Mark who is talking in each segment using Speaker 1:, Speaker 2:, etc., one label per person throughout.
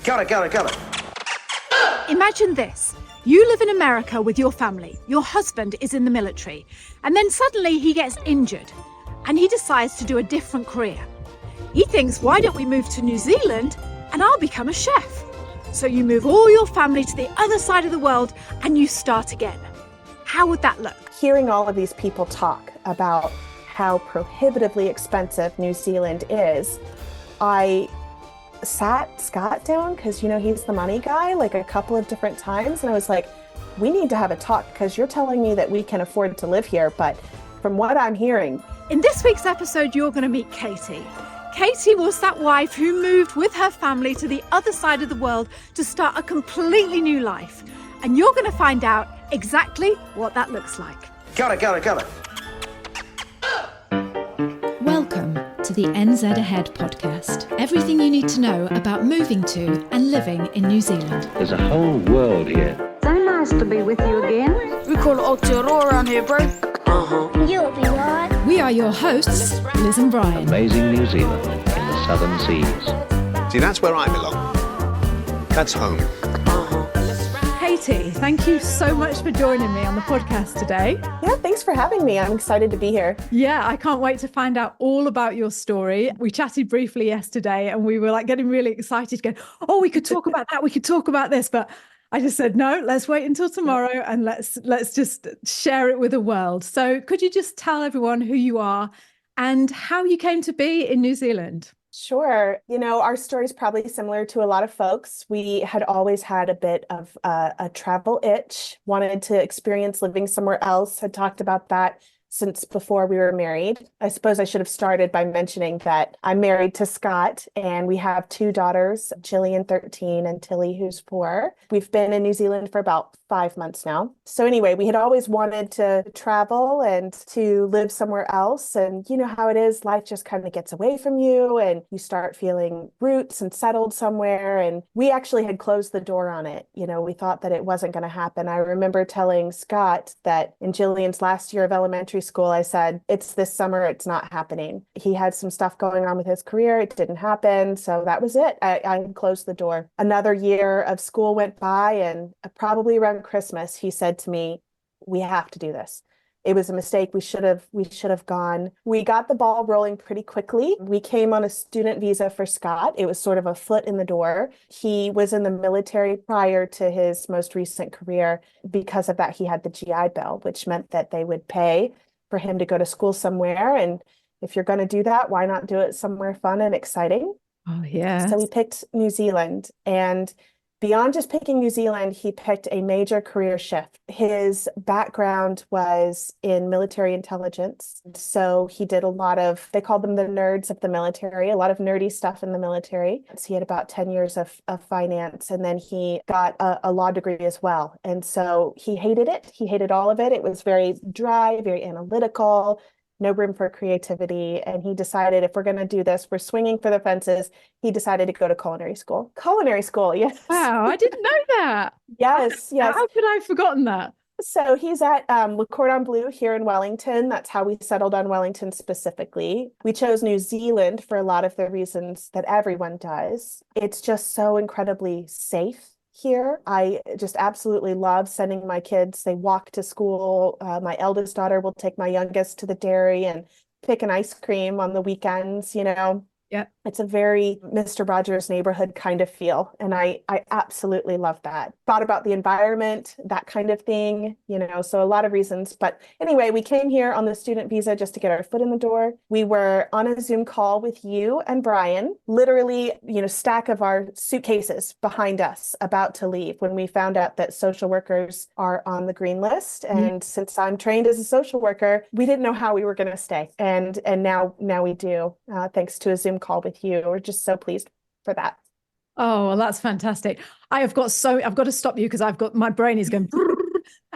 Speaker 1: Got it.
Speaker 2: Imagine this. You live in America with your family. Your husband is in the military. And then suddenly he gets injured and he decides to do a different career. He thinks, why don't we move to New Zealand and I'll become a chef? So you move all your family to the other side of the world and you start again. How would that look?
Speaker 3: Hearing all of these people talk about how prohibitively expensive New Zealand is, I sat Scott down, because he's the money guy, like a couple of different times, and I was like, we need to have a talk, because you're telling me that we can afford to live here, but from what I'm hearing.
Speaker 2: In this week's episode, you're going to meet Katie. Katie was that wife who moved with her family to the other side of the world to start a completely new life, and you're going to find out exactly what that looks like.
Speaker 1: Got it.
Speaker 4: Welcome to the NZ Ahead podcast. Everything you need to know about moving to and living in New Zealand.
Speaker 5: There's a whole world here.
Speaker 6: So nice to be with you again.
Speaker 7: We call it Aotearoa around here, bro.
Speaker 8: You'll be right.
Speaker 4: We are your hosts, Liz and Brian.
Speaker 5: Amazing New Zealand in the southern seas.
Speaker 9: See, that's where I belong. That's home.
Speaker 2: Katie, thank you so much for joining me on the podcast today.
Speaker 3: Yeah, thanks for having me. I'm excited to be here.
Speaker 2: Yeah, I can't wait to find out all about your story. We chatted briefly yesterday and we were getting really excited, going, oh, we could talk about that, we could talk about this, but I just said, no, let's wait until tomorrow and let's just share it with the world. So could you just tell everyone who you are and how you came to be in New Zealand?
Speaker 3: Sure. Our story is probably similar to a lot of folks. We had always had a bit of a travel itch, wanted to experience living somewhere else, had talked about that since before we were married. I suppose I should have started by mentioning that I'm married to Scott and we have two daughters, Jillian, 13, and Tilly, who's 4. We've been in New Zealand for about 5 months now. So anyway, we had always wanted to travel and to live somewhere else. And you know how it is, life just kind of gets away from you and you start feeling roots and settled somewhere. And we actually had closed the door on it. We thought that it wasn't going to happen. I remember telling Scott that in Jillian's last year of elementary school, I said, it's this summer, it's not happening. He had some stuff going on with his career. It didn't happen. So that was it. I closed the door. Another year of school went by and probably around Christmas, he said to me, we have to do this. It was a mistake. We should have gone. We got the ball rolling pretty quickly. We came on a student visa for Scott. It was sort of a foot in the door. He was in the military prior to his most recent career. Because of that, he had the GI Bill, which meant that they would pay for him to go to school somewhere. And if you're going to do that, why not do it somewhere fun and exciting?
Speaker 2: Oh, yeah.
Speaker 3: So we picked New Zealand. And beyond just picking New Zealand, he picked a major career shift. His background was in military intelligence. So he did a lot of, they called them the nerds of the military, a lot of nerdy stuff in the military. So he had about 10 years of finance, and then he got a law degree as well. And so he hated it. He hated all of it. It was very dry, very analytical, no room for creativity. And he decided, if we're going to do this, we're swinging for the fences. He decided to go to culinary school. Culinary school, yes.
Speaker 2: Wow, I didn't know that.
Speaker 3: Yes.
Speaker 2: How could I have forgotten that?
Speaker 3: So he's at Le Cordon Bleu here in Wellington. That's how we settled on Wellington specifically. We chose New Zealand for a lot of the reasons that everyone does. It's just so incredibly safe here. I just absolutely love sending my kids. They walk to school. My eldest daughter will take my youngest to the dairy and pick an ice cream on the weekends,
Speaker 2: Yeah.
Speaker 3: It's a very Mr. Rogers neighborhood kind of feel. And I absolutely love that. Thought about the environment, that kind of thing, so a lot of reasons. But anyway, we came here on the student visa just to get our foot in the door. We were on a Zoom call with you and Brian, literally, stack of our suitcases behind us about to leave when we found out that social workers are on the green list. And since I'm trained as a social worker, we didn't know how we were going to stay. And now we do, thanks to a Zoom call with you. We're just so pleased for that.
Speaker 2: Oh, well, that's fantastic. I've got to stop you because my brain is going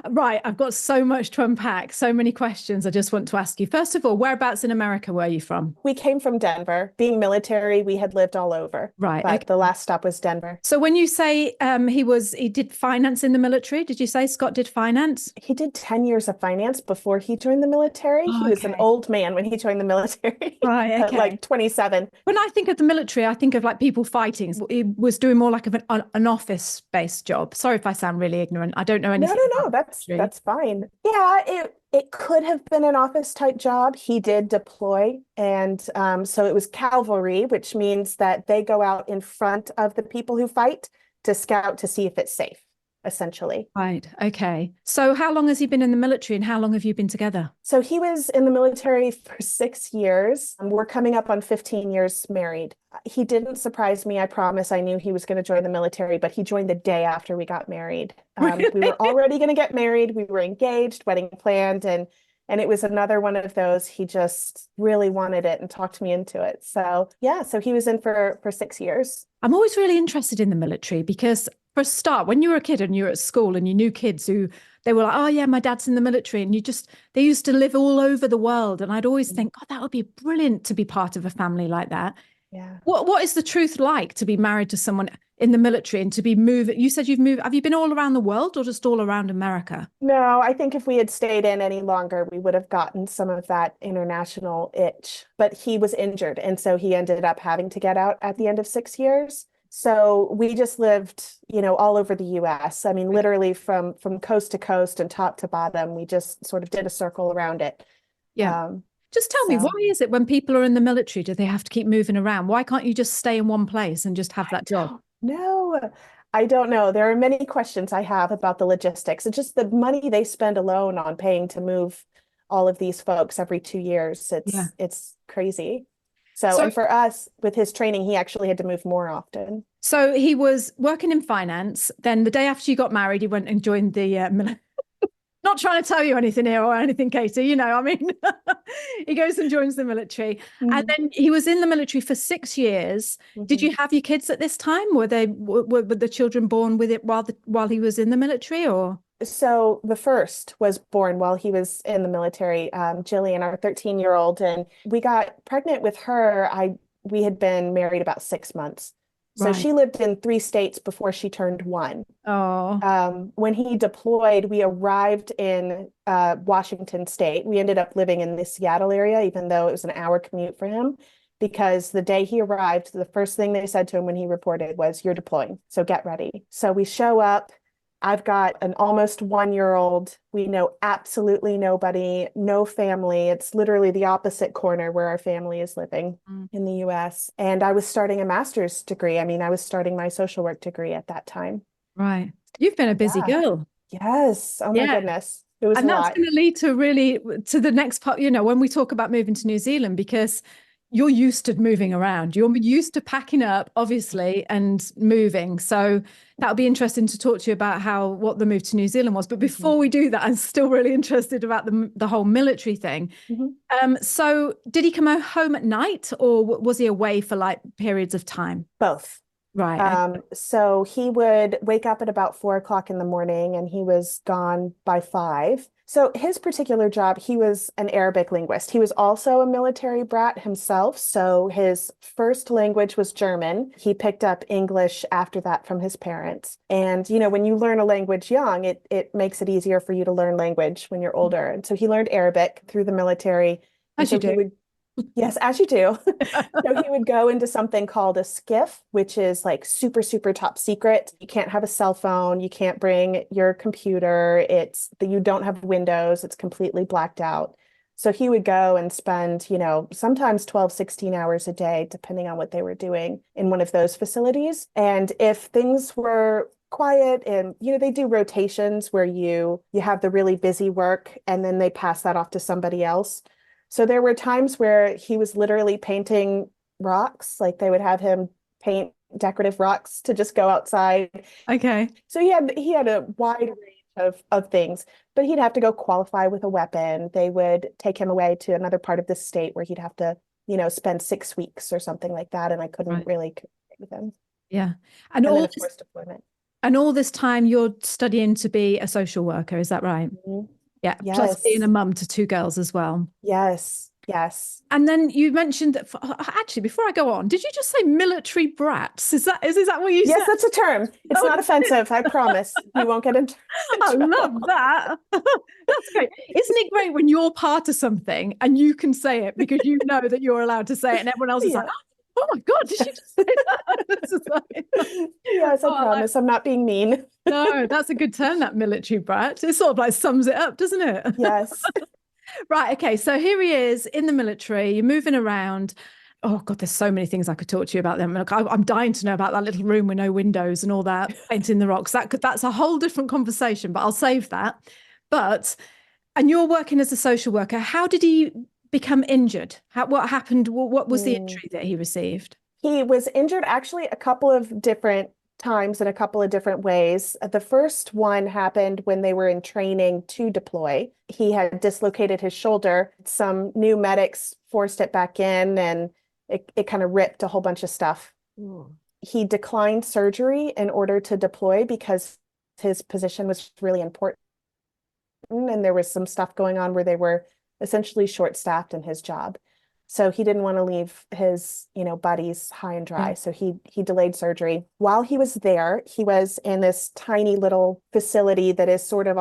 Speaker 4: Right, I've got so much to unpack, so many questions I just want to ask you. First of all, whereabouts in America were you from?
Speaker 3: We came from Denver. Being military, we had lived all over.
Speaker 4: Right.
Speaker 3: But
Speaker 4: Okay.
Speaker 3: the last stop was Denver.
Speaker 4: So when you say he did finance in the military, did you say Scott did finance?
Speaker 3: He did 10 years of finance before he joined the military.
Speaker 4: Oh,
Speaker 3: he was an old man when he joined the military.
Speaker 4: Right,
Speaker 3: At
Speaker 4: okay.
Speaker 3: like 27.
Speaker 4: When I think of the military, I think of like people fighting. He was doing more like of an office-based job. Sorry if I sound really ignorant. I don't know anything.
Speaker 3: No, that's fine. Yeah, it could have been an office type job. He did deploy, and so it was cavalry, which means that they go out in front of the people who fight to scout to see if it's safe, essentially.
Speaker 4: Right. Okay. So how long has he been in the military, and how long have you been together?
Speaker 3: So he was in the military for 6 years. We're coming up on 15 years married. He didn't surprise me. I promise. I knew he was going to join the military, but he joined the day after we got married.
Speaker 4: Really?
Speaker 3: We were already going to get married. We were engaged, wedding planned, and it was another one of those. He just really wanted it and talked me into it. So yeah, so he was in for 6 years.
Speaker 4: I'm always really interested in the military because for a start, when you were a kid and you were at school and you knew kids who they were like, oh yeah, my dad's in the military, and they used to live all over the world. And I'd always think, God, that would be brilliant to be part of a family like that.
Speaker 3: Yeah.
Speaker 4: What is the truth like to be married to someone in the military and to be moving? You said you've moved. Have you been all around the world or just all around America?
Speaker 3: No, I think if we had stayed in any longer, we would have gotten some of that international itch. But he was injured, and so he ended up having to get out at the end of 6 years. So we just lived, all over the US. I mean, literally from coast to coast and top to bottom, we just sort of did a circle around it.
Speaker 4: Yeah. Just tell me, why is it when people are in the military, do they have to keep moving around? Why can't you just stay in one place and just have that job?
Speaker 3: No, I don't know. There are many questions I have about the logistics. It's just the money they spend alone on paying to move all of these folks every 2 years. It's crazy. So, and for us, with his training, he actually had to move more often.
Speaker 4: So he was working in finance. Then the day after you got married, he went and joined the military. Not trying to tell you anything here or anything, Katie, he goes and joins the military. Mm-hmm. And then he was in the military for 6 years. Mm-hmm. Did you have your kids at this time? Were the children born with it while he was in the military, or?
Speaker 3: So the first was born while he was in the military, Jillian, our 13-year-old, and we got pregnant with her. We had been married about 6 months. So
Speaker 4: right.
Speaker 3: She lived in 3 states before she turned 1.
Speaker 4: Oh.
Speaker 3: When he deployed, we arrived in Washington State. We ended up living in the Seattle area, even though it was an hour commute for him, because the day he arrived, the first thing they said to him when he reported was, "You're deploying, so get ready." So we show up. I've got an almost 1-year-old. We know absolutely nobody, no family. It's literally the opposite corner where our family is living in the US. And I was starting a master's degree. I was starting my social work degree at that time.
Speaker 4: Right. You've been a busy girl.
Speaker 3: Yes. Oh my goodness. It was a lot.
Speaker 4: And that's going to lead to the next part, when we talk about moving to New Zealand, because you're used to moving around. You're used to packing up, obviously, and moving. So that'll be interesting to talk to you about what the move to New Zealand was. But before we do that, I'm still really interested about the whole military thing. Mm-hmm. So did he come home at night, or was he away for like periods of time?
Speaker 3: Both.
Speaker 4: Right.
Speaker 3: So he would wake up at about 4 o'clock in the morning, and he was gone by 5. So his particular job, he was an Arabic linguist. He was also a military brat himself. So his first language was German. He picked up English after that from his parents. And, when you learn a language young, it makes it easier for you to learn language when you're older. And so he learned Arabic through the military.
Speaker 4: As you do.
Speaker 3: Yes, as you do. So he would go into something called a skiff, which is like super, super top secret. You can't have a cell phone. You can't bring your computer. You don't have windows. It's completely blacked out. So he would go and spend, sometimes 12, 16 hours a day, depending on what they were doing in one of those facilities. And if things were quiet and, they do rotations where you have the really busy work and then they pass that off to somebody else. So there were times where he was literally painting rocks, like they would have him paint decorative rocks to just go outside.
Speaker 4: Okay.
Speaker 3: So he had a wide range of things, but he'd have to go qualify with a weapon. They would take him away to another part of the state where he'd have to, spend 6 weeks or something like that. And I couldn't really communicate with him.
Speaker 4: Yeah.
Speaker 3: And then of course deployment.
Speaker 4: And all this time you're studying to be a social worker, is that right?
Speaker 3: Mm-hmm.
Speaker 4: Yeah.
Speaker 3: Yes.
Speaker 4: Plus being a mum to 2 girls as well.
Speaker 3: Yes. Yes.
Speaker 4: And then you mentioned that actually, before I go on, did you just say military brats? Is that what you
Speaker 3: Yes,
Speaker 4: said?
Speaker 3: that's a term. It's not offensive. I promise. You won't get into
Speaker 4: I
Speaker 3: trouble.
Speaker 4: love that. That's great. Isn't it great when you're part of something and you can say it because you know that you're allowed to say it and everyone else is like, oh my God, did she just say that? This is like,
Speaker 3: yes, I promise. I'm not being mean.
Speaker 4: No, that's a good term, that military brat. It sort of like sums it up, doesn't it?
Speaker 3: Yes.
Speaker 4: Right. Okay. So here he is in the military. You're moving around. Oh God, there's so many things I could talk to you about them. Look, I'm dying to know about that little room with no windows and all that, painting the rocks. That's a whole different conversation, but I'll save that. And you're working as a social worker. How did he become injured? What happened? What was the injury that he received?
Speaker 3: He was injured actually a couple of different times in a couple of different ways. The first one happened when they were in training to deploy. He had dislocated his shoulder. Some new medics forced it back in and it kind of ripped a whole bunch of stuff. He declined surgery in order to deploy because his position was really important. And there was some stuff going on where they were essentially short-staffed in his job. So he didn't want to leave his, buddies high and dry. So he delayed surgery. While he was there, he was in this tiny little facility that is sort of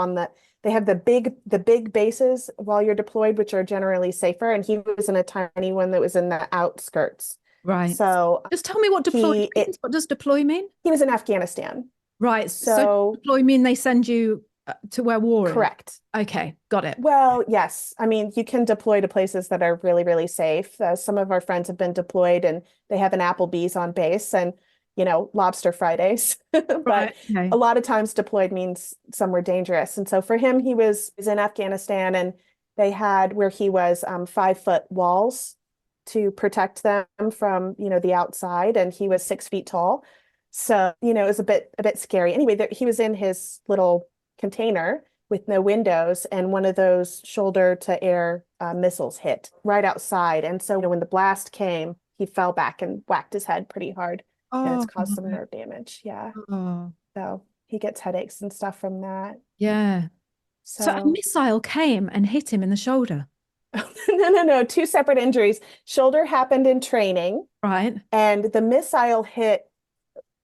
Speaker 3: they have the big bases while you're deployed, which are generally safer. And he was in a tiny one that was in the outskirts.
Speaker 4: Right.
Speaker 3: So
Speaker 4: just tell me what deploy means. What does deploy mean?
Speaker 3: He was in Afghanistan.
Speaker 4: Right. So deploy mean they send you to where war is?
Speaker 3: Correct.
Speaker 4: Okay, got it.
Speaker 3: Well, yes. I mean, you can deploy to places that are really, really safe. Some of our friends have been deployed and they have an Applebee's on base and, lobster Fridays. But
Speaker 4: right, okay.
Speaker 3: A lot of times deployed means somewhere dangerous. And so for him, he was in Afghanistan and they had where he was 5-foot walls to protect them from, the outside. And he was 6 feet tall. So, it was a bit scary. Anyway, he was in his little container with no windows, and one of those shoulder-to-air missiles hit right outside. And so when the blast came, he fell back and whacked his head pretty hard, and it's caused some nerve damage. Yeah. So he gets headaches and stuff from that.
Speaker 4: Yeah. So a missile came and hit him in the shoulder.
Speaker 3: No. 2 separate injuries. Shoulder happened in training.
Speaker 4: Right.
Speaker 3: And the missile hit,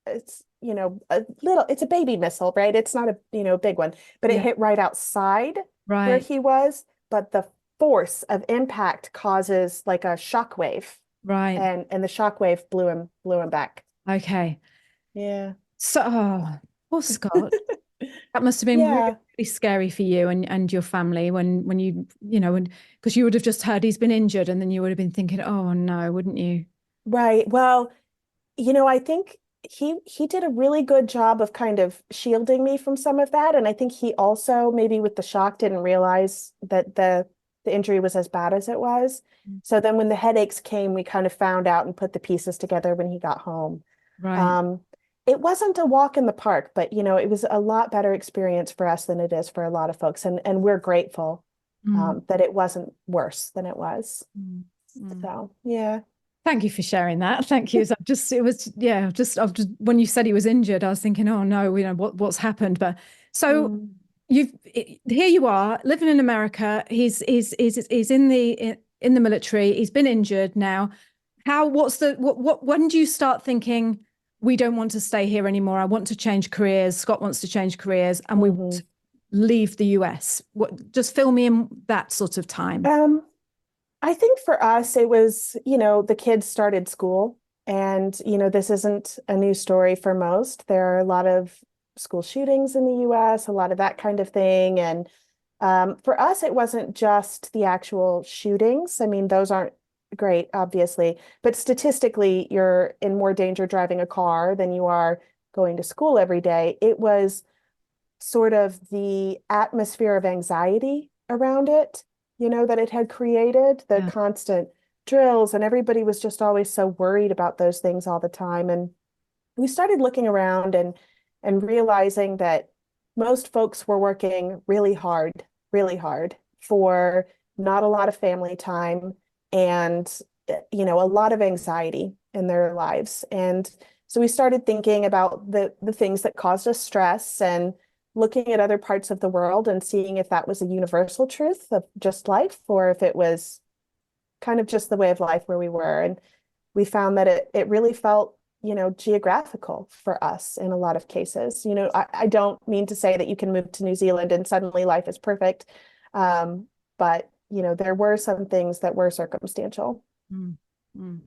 Speaker 3: it's it's a baby missile, right? It's not a big one, but it hit right outside where he was. But the force of impact causes like a shock wave,
Speaker 4: right?
Speaker 3: And the shock wave blew him back.
Speaker 4: Okay,
Speaker 3: yeah.
Speaker 4: So, poor Scott. That must have been really, really scary for you and your family when you because you would have just heard he's been injured, and then you would have been thinking, oh no, wouldn't you?
Speaker 3: Right. Well, I think he did a really good job of kind of shielding me from some of that. And I think he also, maybe with the shock, didn't realize that the injury was as bad as it was. So then when the headaches came, we kind of found out and put the pieces together when he got home.
Speaker 4: Right.
Speaker 3: It wasn't a walk in the park, but it was a lot better experience for us than it is for a lot of folks. And we're grateful that it wasn't worse than it was. So, yeah.
Speaker 4: Thank you for sharing that. Thank you. When you said he was injured, I was thinking, oh no, what's happened. But so here you are living in America. He's in the military. He's been injured now. When do you start thinking we don't want to stay here anymore? I want to change careers. Scott wants to change careers, and we want to leave the US. Just fill me in that sort of time.
Speaker 3: I think for us, it was, the kids started school, and, this isn't a new story for most. There are a lot of school shootings in the US, a lot of that kind of thing. And for us, it wasn't just the actual shootings. I mean, those aren't great, obviously, but statistically, you're in more danger driving a car than you are going to school every day. It was sort of the atmosphere of anxiety around it, that it had created, the constant drills, and everybody was just always so worried about those things all the time. And we started looking around and realizing that most folks were working really hard for not a lot of family time and, a lot of anxiety in their lives. And So we started thinking about the things that caused us stress and looking at other parts of the world and seeing if that was a universal truth of just life or if it was kind of just the way of life where we were. And we found that it really felt, geographical for us in a lot of cases. I don't mean to say that you can move to New Zealand and suddenly life is perfect. But, there were some things that were circumstantial.
Speaker 4: Mm, mm.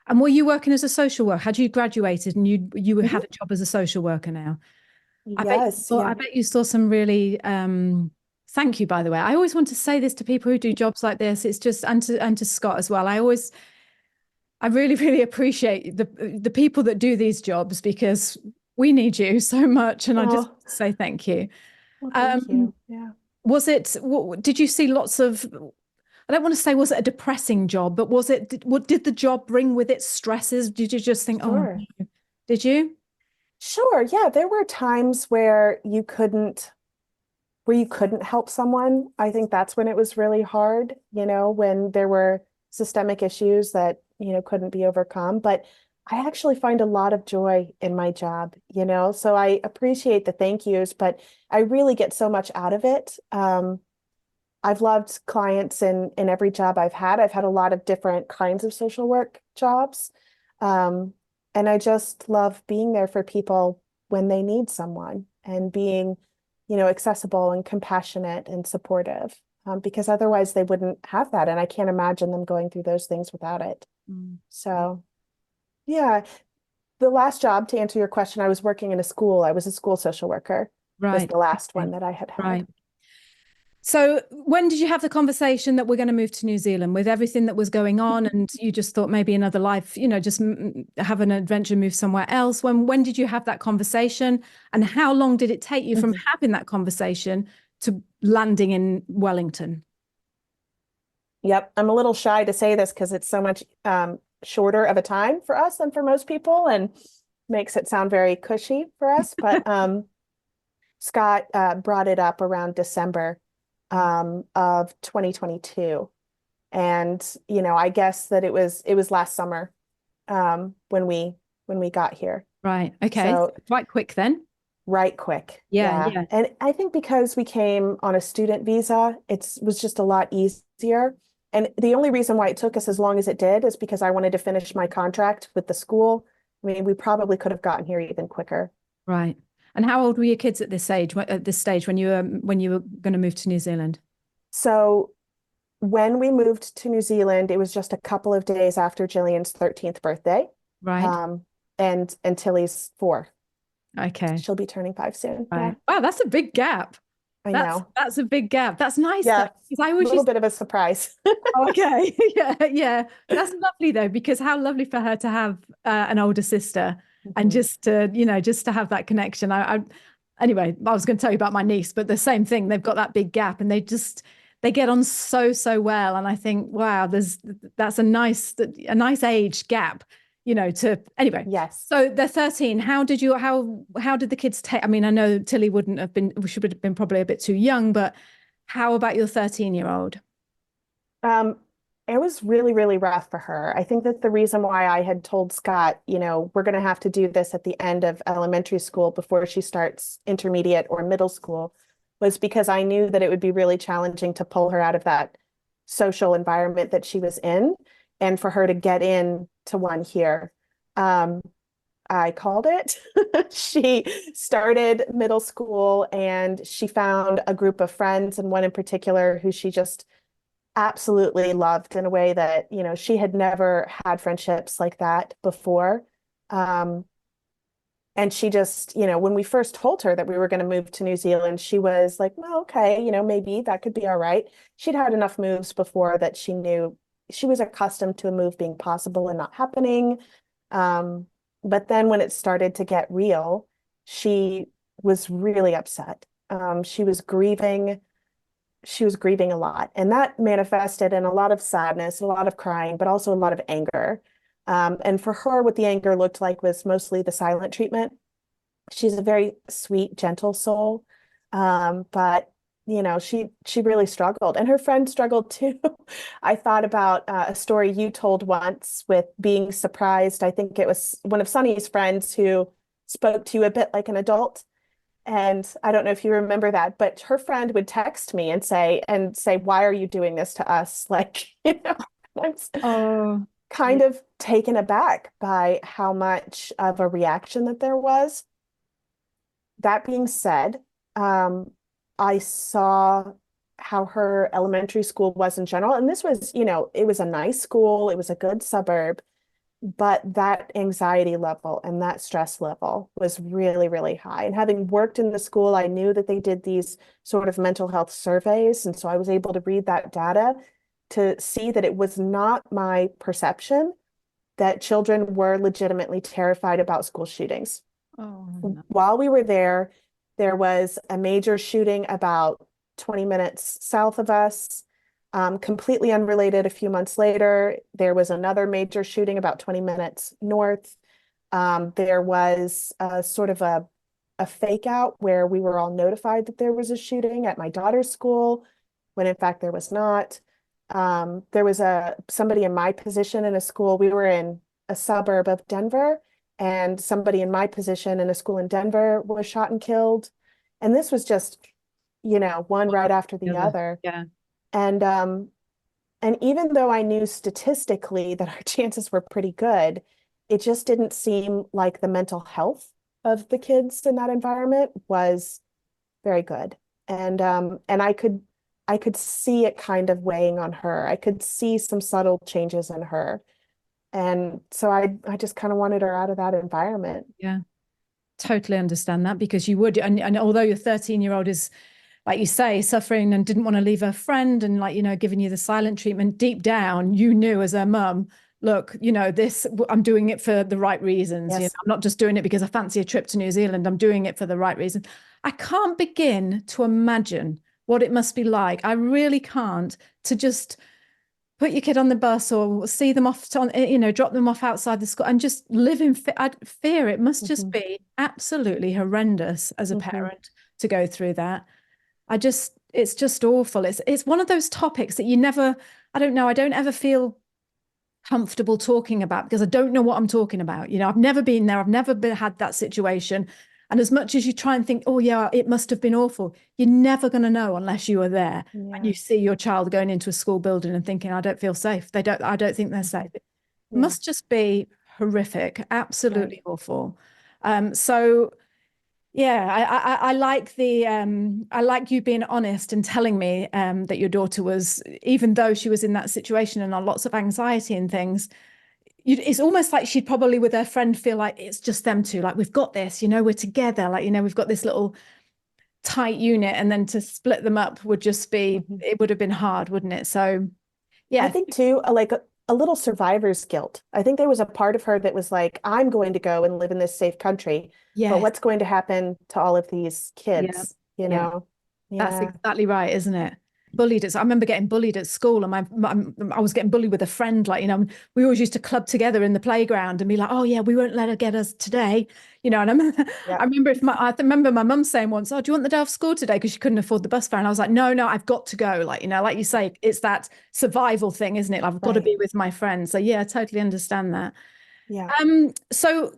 Speaker 4: And were you working as a social worker? Had you graduated and you had a job as a social worker now?
Speaker 3: Yes.
Speaker 4: I bet you saw some really, thank you, by the way. I always want to say this to people who do jobs like this. It's just, and to Scott as well. I really, really appreciate the people that do these jobs because we need you so much. And I just want to say thank you.
Speaker 3: Well, thank you. Yeah.
Speaker 4: Did you see lots of, I don't want to say, was it a depressing job, but did the job bring with it stresses? Did you just think,
Speaker 3: Sure.
Speaker 4: oh, no. Did you?
Speaker 3: Sure. Yeah. There were times where you couldn't help someone. I think that's when it was really hard, when there were systemic issues that, couldn't be overcome. But I actually find a lot of joy in my job, so I appreciate the thank yous, but I really get so much out of it. I've loved clients in every job I've had. I've had a lot of different kinds of social work jobs. And I just love being there for people when they need someone and being, accessible and compassionate and supportive, because otherwise they wouldn't have that. And I can't imagine them going through those things without it. So, yeah. The last job, to answer your question, I was working in a school. I was a school social worker.
Speaker 4: Right.
Speaker 3: Was the last one that I had had.
Speaker 4: Right. So when did you have the conversation that we're going to move to New Zealand with everything that was going on and you just thought maybe another life, just have an adventure, move somewhere else? When did you have that conversation and how long did it take you from having that conversation to landing in Wellington?
Speaker 3: Yep. I'm a little shy to say this because it's so much shorter of a time for us than for most people and makes it sound very cushy for us. But Scott brought it up around December of 2022. And, I guess that it was last summer when we got here.
Speaker 4: Right. Okay.
Speaker 3: So
Speaker 4: quite quick then.
Speaker 3: Right quick.
Speaker 4: Yeah.
Speaker 3: And I think because we came on a student visa, it was just a lot easier. And the only reason why it took us as long as it did is because I wanted to finish my contract with the school. I mean, we probably could have gotten here even quicker.
Speaker 4: Right. And how old were your kids at this stage when you were going to move to New Zealand?
Speaker 3: So when we moved to New Zealand, it was just a couple of days after Jillian's 13th birthday.
Speaker 4: Right.
Speaker 3: And Tilly's 4.
Speaker 4: Okay.
Speaker 3: She'll be turning 5 soon.
Speaker 4: Right. Yeah. Wow, that's a big gap.
Speaker 3: I know.
Speaker 4: That's a big gap. That's nice.
Speaker 3: Yeah.
Speaker 4: Because I always
Speaker 3: a little bit of a surprise.
Speaker 4: Okay. Yeah. That's lovely though, because how lovely for her to have an older sister and just to have that connection. Anyway, I was going to tell you about my niece, but the same thing. They've got that big gap and they get on so well. And I think, wow, that's a nice age gap. Anyway.
Speaker 3: Yes.
Speaker 4: So they're 13. How did the kids take? I mean, I know Tilly she would have been probably a bit too young, but how about your 13-year-old?
Speaker 3: It was really, really rough for her. I think that the reason why I had told Scott, we're going to have to do this at the end of elementary school before she starts intermediate or middle school was because I knew that it would be really challenging to pull her out of that social environment that she was in and for her to get in to one here. I called it. She started middle school and she found a group of friends and one in particular who she just absolutely loved in a way that, she had never had friendships like that before. And she just, when we first told her that we were going to move to New Zealand, she was like, well, okay, maybe that could be all right. She'd had enough moves before that she knew she was accustomed to a move being possible and not happening. But then when it started to get real, she was really upset. She was grieving a lot. And that manifested in a lot of sadness, a lot of crying, but also a lot of anger. And for her, what the anger looked like was mostly the silent treatment. She's a very sweet, gentle soul. But she really struggled, and her friend struggled too. I thought about a story you told once with being surprised. I think it was one of Sunny's friends who spoke to you a bit like an adult. And I don't know if you remember that, but her friend would text me and say, why are you doing this to us? Like, I'm
Speaker 4: Oh,
Speaker 3: kind of taken aback by how much of a reaction that there was. That being said, I saw how her elementary school was in general. And this was, it was a nice school, it was a good suburb, but that anxiety level and that stress level was really, really high. And having worked in the school, I knew that they did these sort of mental health surveys. And so I was able to read that data to see that it was not my perception that children were legitimately terrified about school shootings.
Speaker 4: oh, no.
Speaker 3: While we were there, there was a major shooting about 20 minutes south of us. Completely unrelated, a few months later, there was another major shooting about 20 minutes north. There was sort of a fake out where we were all notified that there was a shooting at my daughter's school, when in fact there was not. There was somebody in my position in a school. We were in a suburb of Denver, and somebody in my position in a school in Denver was shot and killed. And this was just, one right after the other.
Speaker 4: Yeah.
Speaker 3: And even though I knew statistically that our chances were pretty good, it just didn't seem like the mental health of the kids in that environment was very good. And I could see it kind of weighing on her. I could see some subtle changes in her. And so I just kind of wanted her out of that environment.
Speaker 4: Yeah, totally understand that, because you would. And although your 13-year-old is, like you say, suffering and didn't want to leave her friend and giving you the silent treatment, deep down, you knew as her mum, look, I'm doing it for the right reasons.
Speaker 3: Yes.
Speaker 4: I'm not just doing it because I fancy a trip to New Zealand. I'm doing it for the right reason. I can't begin to imagine what it must be like. I really can't, to just put your kid on the bus or see them off drop them off outside the school and just live in fear. It must just be absolutely horrendous as a parent to go through that. It's just awful. It's one of those topics that I don't ever feel comfortable talking about, because I don't know what I'm talking about. I've never been there. I've never had that situation. And as much as you try and think, oh yeah, it must have been awful, you're never going to know unless you are there and you see your child going into a school building and thinking, I don't feel safe. I don't think they're safe. It must just be horrific, absolutely awful. So yeah, I like I like you being honest and telling me that your daughter was, even though she was in that situation and on lots of anxiety and things, it's almost like she'd probably with her friend feel like it's just them two, like we've got this, we're together, like we've got this little tight unit, and then to split them up would just be it would have been hard, wouldn't it? So yeah,
Speaker 3: I think too, like a little survivor's guilt. I think there was a part of her that was like, I'm going to go and live in this safe country, but what's going to happen to all of these kids,
Speaker 4: That's exactly right, isn't it? Bullied I remember getting bullied at school, and I was getting bullied with a friend. We always used to club together in the playground and be like, "Oh yeah, we won't let her get us today," And I remember my mum saying once, "Oh, do you want the day off school today?" Because she couldn't afford the bus fare, and I was like, "No, I've got to go." Like you say, it's that survival thing, isn't it? I've got to be with my friends. So yeah, I totally understand that.
Speaker 3: Yeah.
Speaker 4: So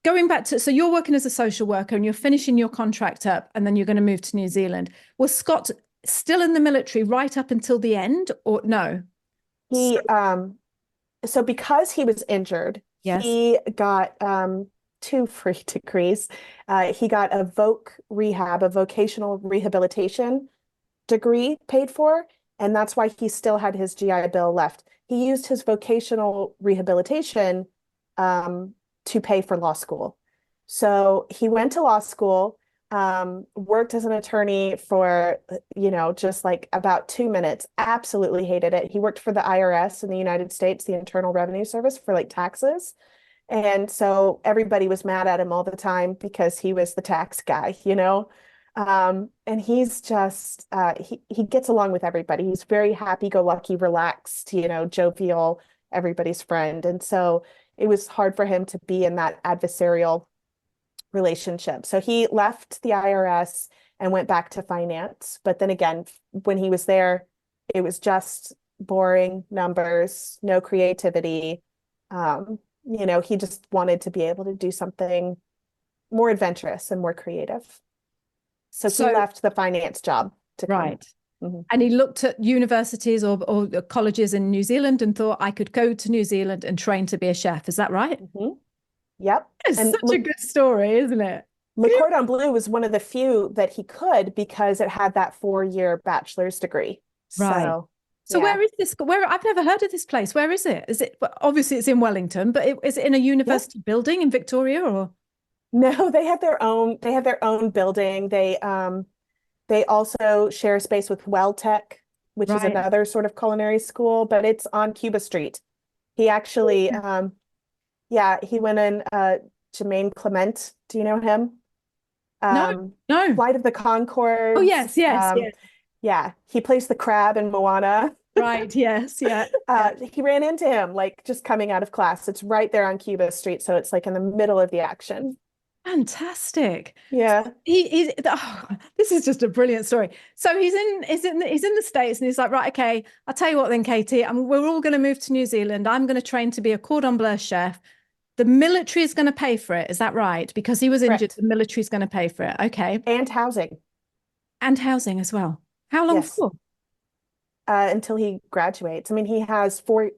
Speaker 4: going back to, so you're working as a social worker and you're finishing your contract up, and then you're going to move to New Zealand. Was Scott still in the military right up until the end, or no?
Speaker 3: So because he was injured, he got two free degrees. He got a a vocational rehabilitation degree paid for, and that's why he still had his GI Bill left. He used his vocational rehabilitation to pay for law school. So he went to law school, worked as an attorney for, just like about 2 minutes, absolutely hated it. He worked for the IRS in the United States, the Internal Revenue Service, for like taxes. And so everybody was mad at him all the time because he was the tax guy, and he's just, he gets along with everybody. He's very happy-go-lucky, relaxed, jovial, everybody's friend. And so it was hard for him to be in that adversarial relationship. So he left the IRS and went back to finance. But then again, when he was there, it was just boring numbers, no creativity. He just wanted to be able to do something more adventurous and more creative. So he left the finance job to come.
Speaker 4: Right. And he looked at universities or colleges in New Zealand and thought, I could go to New Zealand and train to be a chef. Is that right?
Speaker 3: Yep.
Speaker 4: It's such a good story, isn't it?
Speaker 3: Le Cordon Bleu was one of the few that he could because it had that 4-year bachelor's degree.
Speaker 4: Right. So
Speaker 3: yeah.
Speaker 4: where is this? I've never heard of this place. Where is it? Is it obviously it's in Wellington, but is it in a university building in Victoria or?
Speaker 3: No, they have their own. They have their own building. They also share space with Welltech, which is another sort of culinary school, but it's on Cuba Street. He actually, he went in. Jermaine Clement, do you know him?
Speaker 4: No.
Speaker 3: Flight of the Conchords.
Speaker 4: Oh yes.
Speaker 3: Yeah, he plays the crab in Moana.
Speaker 4: Right. Yes. Yeah.
Speaker 3: He ran into him like just coming out of class. It's right there on Cuba Street, so it's like in the middle of the action.
Speaker 4: Fantastic.
Speaker 3: Yeah.
Speaker 4: This is just a brilliant story. So he's in the States and he's like, right, okay, I'll tell you what then, Katie, we're all going to move to New Zealand. I'm going to train to be a cordon bleu chef. The military is going to pay for it. Is that right? Because he was injured, the military is going to pay for it. Okay.
Speaker 3: And housing.
Speaker 4: And housing as well. How long for?
Speaker 3: Until he graduates. I mean, he has 3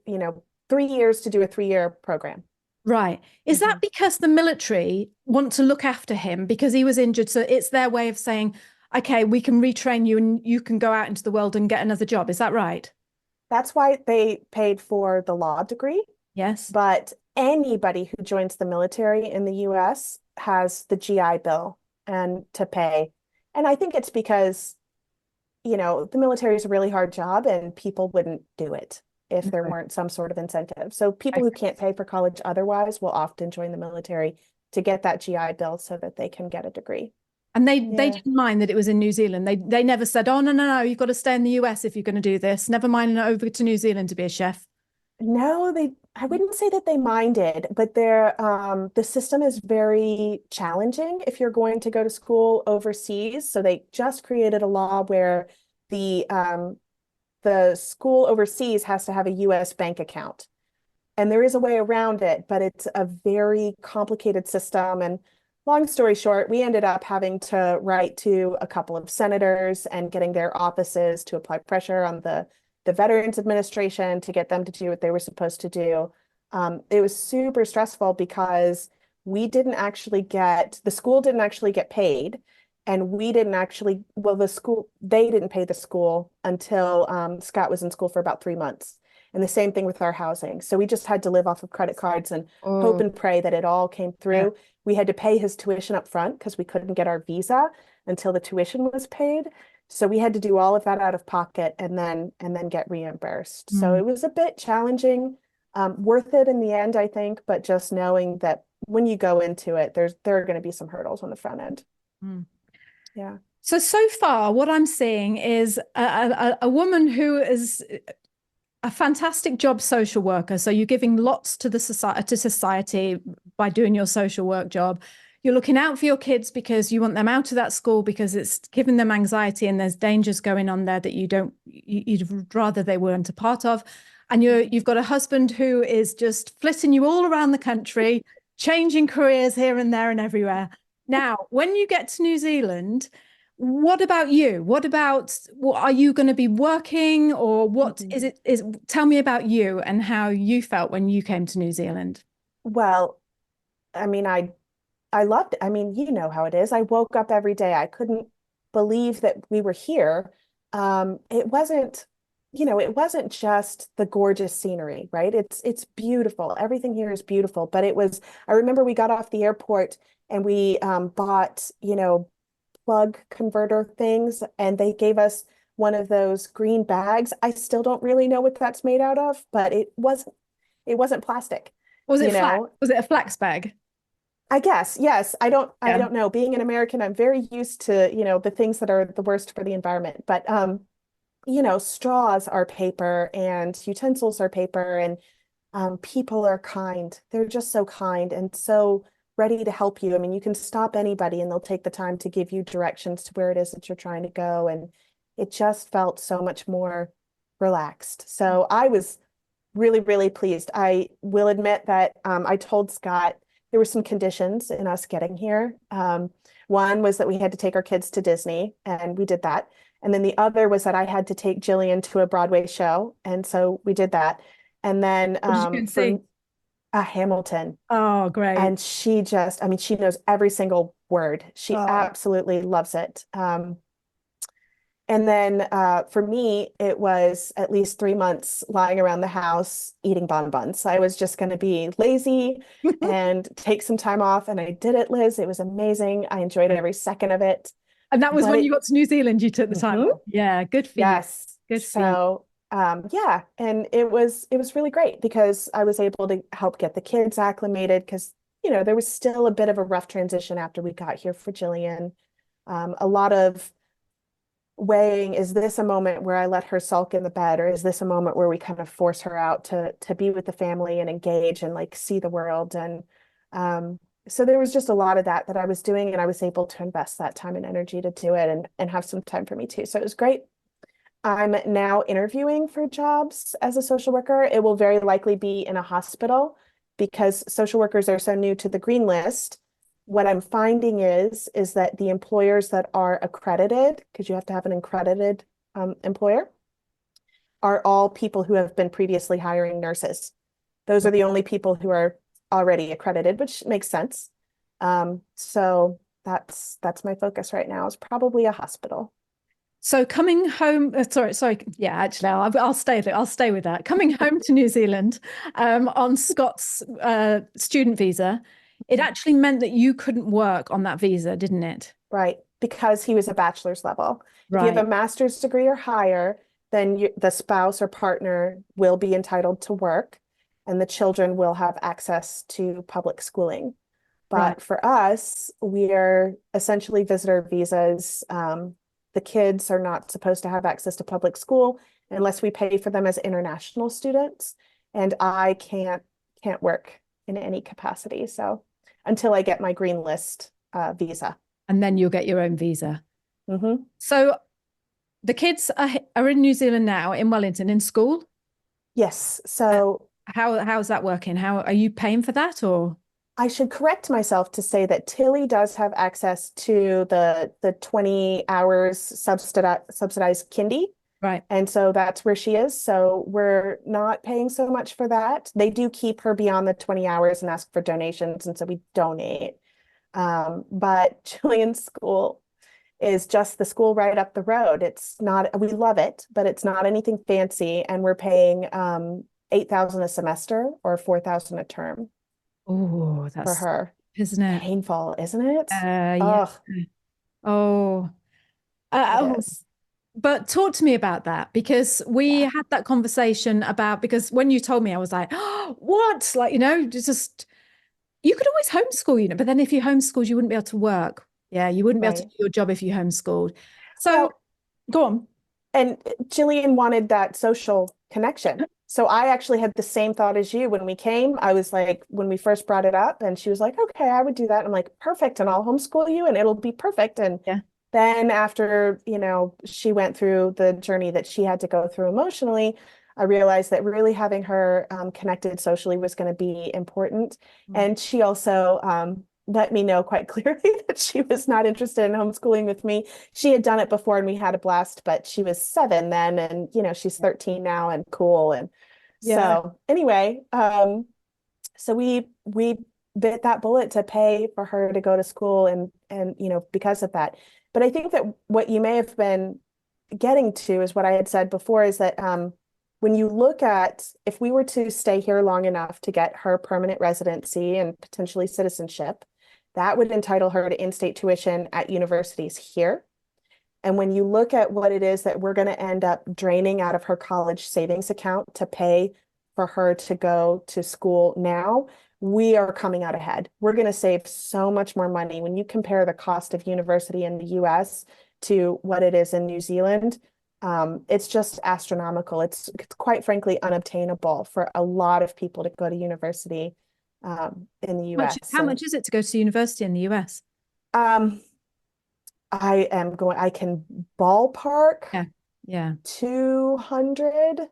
Speaker 3: years to do a 3-year program.
Speaker 4: Right. Is that because the military want to look after him because he was injured? So it's their way of saying, okay, we can retrain you and you can go out into the world and get another job. Is that right?
Speaker 3: That's why they paid for the law degree.
Speaker 4: Yes.
Speaker 3: But anybody who joins the military in the US has the GI Bill and to pay. And I think it's because, the military is a really hard job and people wouldn't do it if there weren't some sort of incentive. So people who can't pay for college otherwise will often join the military to get that GI Bill so that they can get a degree.
Speaker 4: And they didn't mind that it was in New Zealand. They never said, oh, no, you've got to stay in the US if you're going to do this. Never mind over to New Zealand to be a chef.
Speaker 3: No, I wouldn't say that they minded, but the system is very challenging if you're going to go to school overseas. So they just created a law where the school overseas has to have a US bank account. And there is a way around it, but it's a very complicated system. And long story short, we ended up having to write to a couple of senators and getting their offices to apply pressure on the Veterans Administration to get them to do what they were supposed to do. It was super stressful because the school didn't actually get paid. And we didn't actually, they didn't pay the school until Scott was in school for about 3 months. And the same thing with our housing. So we just had to live off of credit cards and hope and pray that it all came through. Yeah. We had to pay his tuition up front because we couldn't get our visa until the tuition was paid. So we had to do all of that out of pocket and then get reimbursed. So it was a bit challenging, worth it in the end, I think, but just knowing that when you go into it, there are going to be some hurdles on the front end. Yeah.
Speaker 4: So far, what I'm seeing is a woman who is a fantastic job social worker. So you're giving lots to society by doing your social work job. You're looking out for your kids because you want them out of that school because it's giving them anxiety and there's dangers going on there that you'd rather they weren't a part of. And you've got a husband who is just flitting you all around the country, changing careers here and there and everywhere. Now, when you get to New Zealand, what about you? Are you going to be working or what tell me about you and how you felt when you came to New Zealand.
Speaker 3: Well, I mean, I loved it. I mean, you know how it is. I woke up every day. I couldn't believe that we were here. It wasn't just the gorgeous scenery, right? It's beautiful. Everything here is beautiful. But I remember we got off the airport and we bought, plug converter things, and they gave us one of those green bags. I still don't really know what that's made out of, but it wasn't plastic.
Speaker 4: Was it Was it a flax bag?
Speaker 3: I guess, yes. I don't know. Being an American, I'm very used to, the things that are the worst for the environment. But straws are paper and utensils are paper, and people are kind. They're just so kind and so ready to help you. I mean, you can stop anybody and they'll take the time to give you directions to where it is that you're trying to go. And it just felt so much more relaxed. So I was really, really pleased. I will admit that I told Scott there were some conditions in us getting here. One was that we had to take our kids to Disney, and we did that. And then the other was that I had to take Jillian to a Broadway show, and so we did that. And then
Speaker 4: What did you go and see?
Speaker 3: Hamilton.
Speaker 4: Oh, great.
Speaker 3: And she just, I mean, she knows every single word. She absolutely loves it. And then for me, it was at least 3 months lying around the house eating bonbons. I was just going to be lazy and take some time off. And I did it, Liz. It was amazing. I enjoyed every second of it.
Speaker 4: And that was when you got to New Zealand, you took the time off. Yeah, good for you.
Speaker 3: Yes.
Speaker 4: Good for you.
Speaker 3: So yeah, and it was really great because I was able to help get the kids acclimated because, you know, there was still a bit of a rough transition after we got here for Jillian. A lot of weighing, is this a moment where I let her sulk in the bed, or is this a moment where we kind of force her out to be with the family and engage and like see the world? And so there was just a lot of that I was doing, and I was able to invest that time and energy to do it and have some time for me too. So it was great. I'm now interviewing for jobs as a social worker. It will very likely be in a hospital because social workers are so new to the green list. What I'm finding is that the employers that are accredited, because you have to have an accredited employer, are all people who have been previously hiring nurses. Those are the only people who are already accredited, which makes sense. So that's my focus right now, is probably a hospital.
Speaker 4: So coming home, sorry. Yeah, actually, I'll stay with that. Coming home to New Zealand on Scott's student visa, it actually meant that you couldn't work on that visa, didn't it?
Speaker 3: Right, because he was a bachelor's level.
Speaker 4: Right.
Speaker 3: If you have a master's degree or higher, then the spouse or partner will be entitled to work, and the children will have access to public schooling. But for us, we are essentially visitor visas. The kids are not supposed to have access to public school unless we pay for them as international students. And I can't work in any capacity. So until I get my green list visa.
Speaker 4: And then you'll get your own visa.
Speaker 3: Mm-hmm.
Speaker 4: So the kids are in New Zealand now, in Wellington, in school?
Speaker 3: Yes. So
Speaker 4: how's that working? How are you paying for that, or?
Speaker 3: I should correct myself to say that Tilly does have access to the 20 hours subsidized kindy.
Speaker 4: Right.
Speaker 3: And so that's where she is. So we're not paying so much for that. They do keep her beyond the 20 hours and ask for donations. And so we donate. But Jillian's school is just the school right up the road. It's not, we love it, but it's not anything fancy. And we're paying $8,000 a semester or $4,000 a term.
Speaker 4: Oh, that's
Speaker 3: for her.
Speaker 4: Isn't it
Speaker 3: painful, isn't it?
Speaker 4: Yeah. Oh, but talk to me about that, because we had that conversation about, because when you told me, I was like, oh, what? Like, you know, just, you could always homeschool, you know, but then if you homeschooled, you wouldn't be able to work. Yeah, you wouldn't be able to do your job if you homeschooled. So go on.
Speaker 3: And Jillian wanted that social connection. So I actually had the same thought as you when we came. I was like, when we first brought it up, and she was like, okay, I would do that. I'm like, perfect. And I'll homeschool you and it'll be perfect. And then after, you know, she went through the journey that she had to go through emotionally, I realized that really having her connected socially was going to be important. And she also let me know quite clearly that she was not interested in homeschooling with me. She had done it before and we had a blast, but she was 7 then, and you know, she's 13 now and cool. And so anyway, so we bit that bullet to pay for her to go to school, and you know, because of that. But I think that what you may have been getting to is what I had said before, is that when you look at, if we were to stay here long enough to get her permanent residency and potentially citizenship, that would entitle her to in-state tuition at universities here. And when you look at what it is that we're going to end up draining out of her college savings account to pay for her to go to school now, we are coming out ahead. We're going to save so much more money. When you compare the cost of university in the US to what it is in New Zealand, it's just astronomical. It's quite frankly unobtainable for a lot of people to go to university in the US.
Speaker 4: How much is it to go to university in the US?
Speaker 3: I can ballpark
Speaker 4: Yeah.
Speaker 3: 200,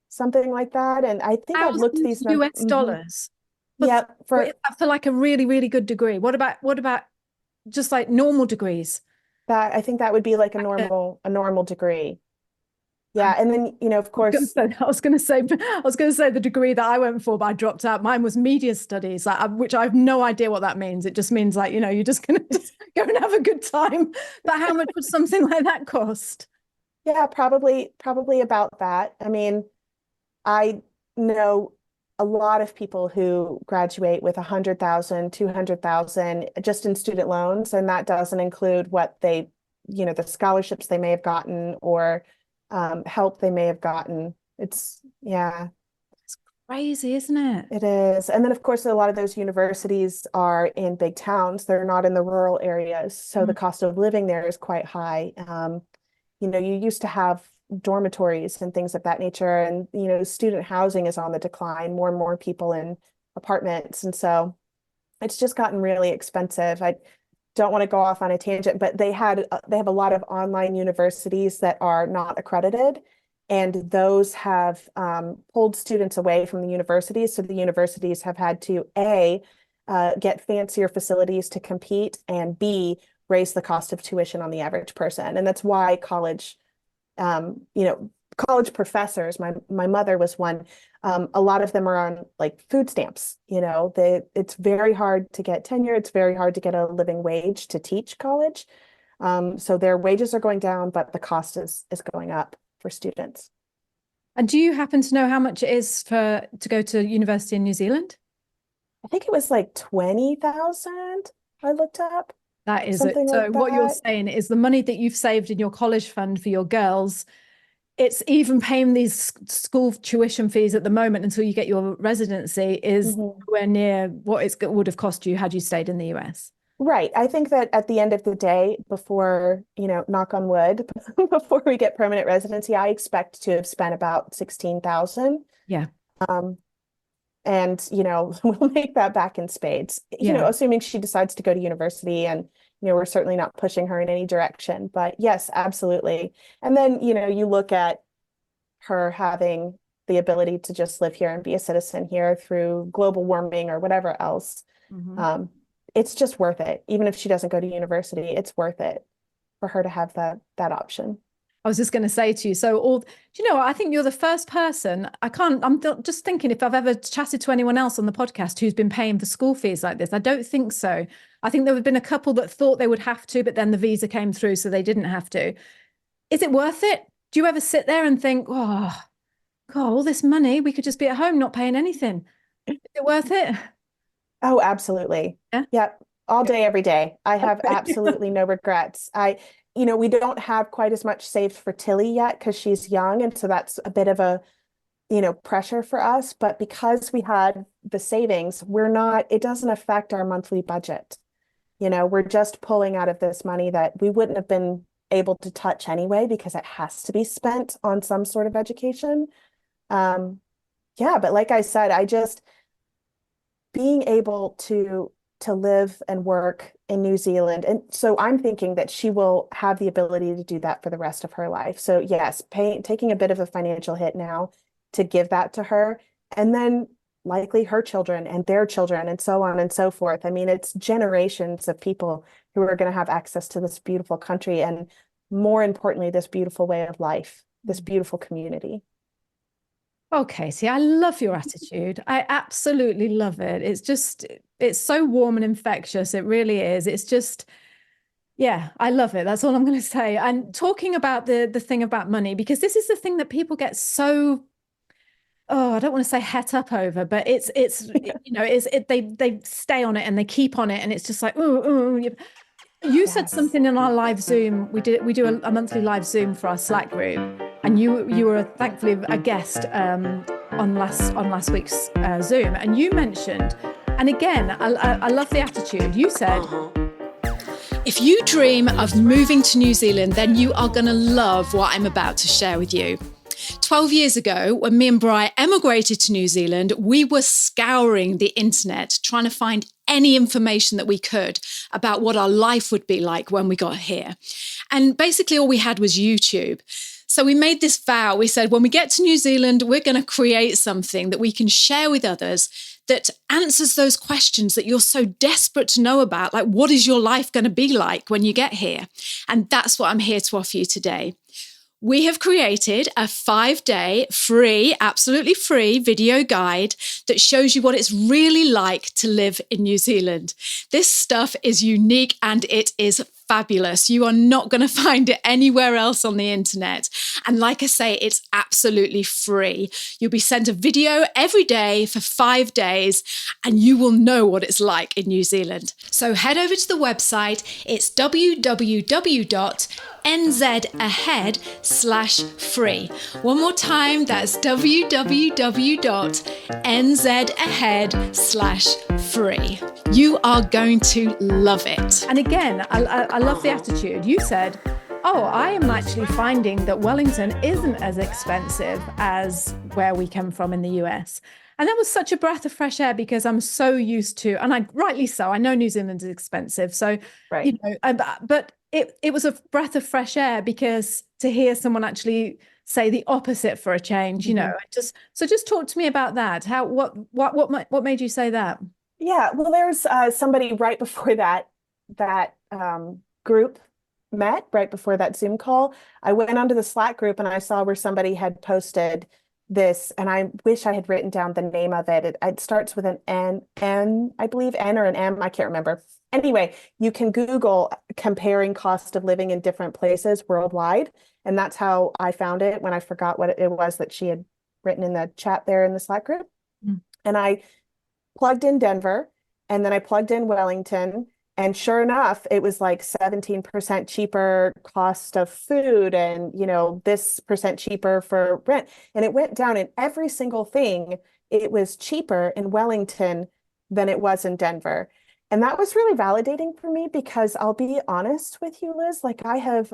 Speaker 3: something like that. And I think I've looked these numbers.
Speaker 4: US dollars.
Speaker 3: Yeah.
Speaker 4: For like a really, really good degree. What about just like normal degrees?
Speaker 3: I think that would be like a normal degree. Yeah. And then, of course,
Speaker 4: I was going to say the degree that I went for, but I dropped out. Mine was media studies, which I have no idea what that means. It just means like, you're just going to go and have a good time. But how much would something like that cost?
Speaker 3: Yeah, probably about that. I mean, I know a lot of people who graduate with 100,000, 200,000 just in student loans, and that doesn't include what they, the scholarships they may have gotten or help they may have gotten. It's
Speaker 4: crazy, isn't it?
Speaker 3: It is. And then of course, a lot of those universities are in big towns. They're not in the rural areas. So the cost of living there is quite high. You used to have dormitories and things of that nature. And, student housing is on the decline, more and more people in apartments. And so it's just gotten really expensive. I don't want to go off on a tangent, but they have a lot of online universities that are not accredited, and those have pulled students away from the universities. So the universities have had to get fancier facilities to compete, and B, raise the cost of tuition on the average person. And that's why college professors, my mother was one, a lot of them are on like food stamps. It's very hard to get tenure. It's very hard to get a living wage to teach college. So their wages are going down, but the cost is going up for students.
Speaker 4: And do you happen to know how much it is to go to university in New Zealand?
Speaker 3: I think it was like 20,000 I looked up.
Speaker 4: That is it. So what you're saying is the money that you've saved in your college fund for your girls, it's even paying these school tuition fees at the moment until you get your residency is nowhere near what it would have cost you had you stayed in the US.
Speaker 3: Right. I think that at the end of the day, before, knock on wood, before we get permanent residency, I expect to have spent about 16,000.
Speaker 4: Yeah.
Speaker 3: And, we'll make that back in spades, assuming she decides to go to university, and, we're certainly not pushing her in any direction, but yes, absolutely. And then, you look at her having the ability to just live here and be a citizen here through global warming or whatever else. It's just worth it. Even if she doesn't go to university, it's worth it for her to have that option.
Speaker 4: I was just going to say to you, do you know what? I think you're the first person, I'm just thinking if I've ever chatted to anyone else on the podcast who's been paying for school fees like this. I don't think so. I think there have been a couple that thought they would have to, but then the visa came through, so they didn't have to. Is it worth it? Do you ever sit there and think, oh, God, all this money, we could just be at home not paying anything. Is it worth it?
Speaker 3: Oh, absolutely. Yeah. All day, every day. I have absolutely no regrets. We don't have quite as much saved for Tilly yet because she's young. And so that's a bit of a, pressure for us. But because we had the savings, it doesn't affect our monthly budget. We're just pulling out of this money that we wouldn't have been able to touch anyway, because it has to be spent on some sort of education. But like I said, being able to live and work in New Zealand. And so I'm thinking that she will have the ability to do that for the rest of her life. So yes, taking a bit of a financial hit now to give that to her, and then likely her children and their children and so on and so forth. I mean, it's generations of people who are going to have access to this beautiful country, and more importantly, this beautiful way of life, this beautiful community.
Speaker 4: Okay, see, I love your attitude. I absolutely love it. It's so warm and infectious. It really is. It's just, yeah, I love it. That's all I'm going to say. And talking about the thing about money, because this is the thing that people get so, I don't want to say het up over, but they stay on it and they keep on it, and it's just like, You said something in our live Zoom. We do a monthly live Zoom for our Slack group, and you were thankfully a guest on last week's Zoom, and you mentioned, and again, I love the attitude. You said, if you dream of moving to New Zealand, then you are going to love what I'm about to share with you. 12 years ago, when me and Bri emigrated to New Zealand, we were scouring the internet, trying to find any information that we could about what our life would be like when we got here. And basically all we had was YouTube. So we made this vow. We said, when we get to New Zealand, we're going to create something that we can share with others that answers those questions that you're so desperate to know about. Like, what is your life going to be like when you get here? And that's what I'm here to offer you today. We have created a 5-day free, absolutely free video guide that shows you what it's really like to live in New Zealand. This stuff is unique and it is fabulous. You are not going to find it anywhere else on the internet. And like I say, it's absolutely free. You'll be sent a video every day for 5 days and you will know what it's like in New Zealand. So head over to the website. It's www.nzahead/free. One more time, that's www.nzahead/free. You are going to love it.
Speaker 2: And again, I love the attitude. You said, oh, I am actually finding that Wellington isn't as expensive as where we come from in the US. And that was such a breath of fresh air because I'm so used to, and I rightly so, I know New Zealand is expensive. So,
Speaker 3: Right.
Speaker 2: But it was a breath of fresh air because to hear someone actually say the opposite for a change, just talk to me about that. What made you say that?
Speaker 3: Yeah, well, there's somebody right before that group met, right before that Zoom call. I went onto the Slack group and I saw where somebody had posted this, and I wish I had written down the name of it. It starts with an N, I believe, N or an M, I can't remember. Anyway, you can Google comparing cost of living in different places worldwide, and that's how I found it when I forgot what it was that she had written in the chat there in the Slack group. And I plugged in Denver, and then I plugged in Wellington, and sure enough, it was like 17% cheaper cost of food and, this percent cheaper for rent. And it went down in every single thing. It was cheaper in Wellington than it was in Denver. And that was really validating for me because I'll be honest with you, Liz, like I have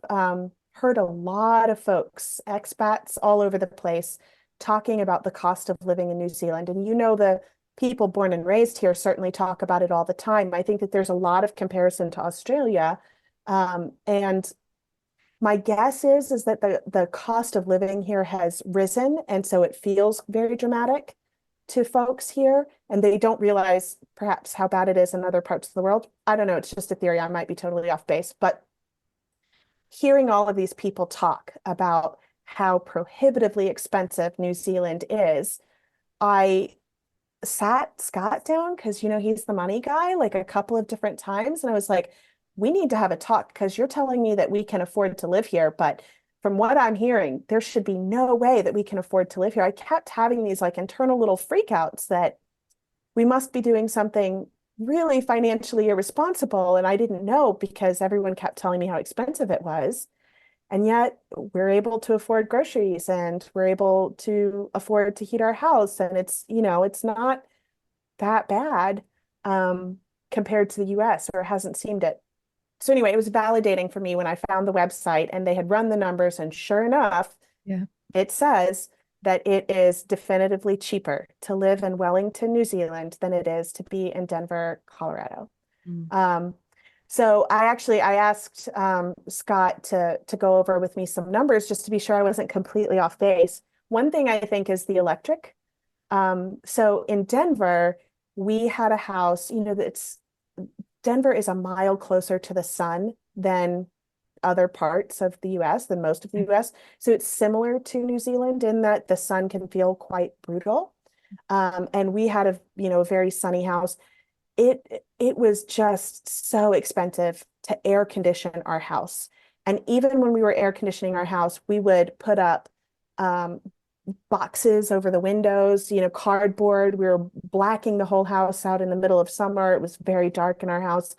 Speaker 3: heard a lot of folks, expats all over the place, talking about the cost of living in New Zealand. And the people born and raised here certainly talk about it all the time. I think that there's a lot of comparison to Australia. And my guess is that the cost of living here has risen. And so it feels very dramatic to folks here. And they don't realize perhaps how bad it is in other parts of the world. I don't know. It's just a theory. I might be totally off base. But hearing all of these people talk about how prohibitively expensive New Zealand is, I sat Scott down because he's the money guy like a couple of different times, and I was like, we need to have a talk because you're telling me that we can afford to live here, but from what I'm hearing, there should be no way that we can afford to live here. I kept having these like internal little freakouts that we must be doing something really financially irresponsible, and I didn't know because everyone kept telling me how expensive it was. And yet we're able to afford groceries and we're able to afford to heat our house. And it's not that bad compared to the US, or it hasn't seemed it. So anyway, it was validating for me when I found the website and they had run the numbers. And sure enough, it says that it is definitively cheaper to live in Wellington, New Zealand than it is to be in Denver, Colorado. So I asked Scott to go over with me some numbers just to be sure I wasn't completely off base. One thing I think is the electric. So in Denver, we had a house, Denver is a mile closer to the sun than other parts of the US, than most of the US. So it's similar to New Zealand in that the sun can feel quite brutal. And we had a very sunny house. It was just so expensive to air condition our house. And even when we were air conditioning our house, we would put up boxes over the windows, cardboard. We were blacking the whole house out in the middle of summer. It was very dark in our house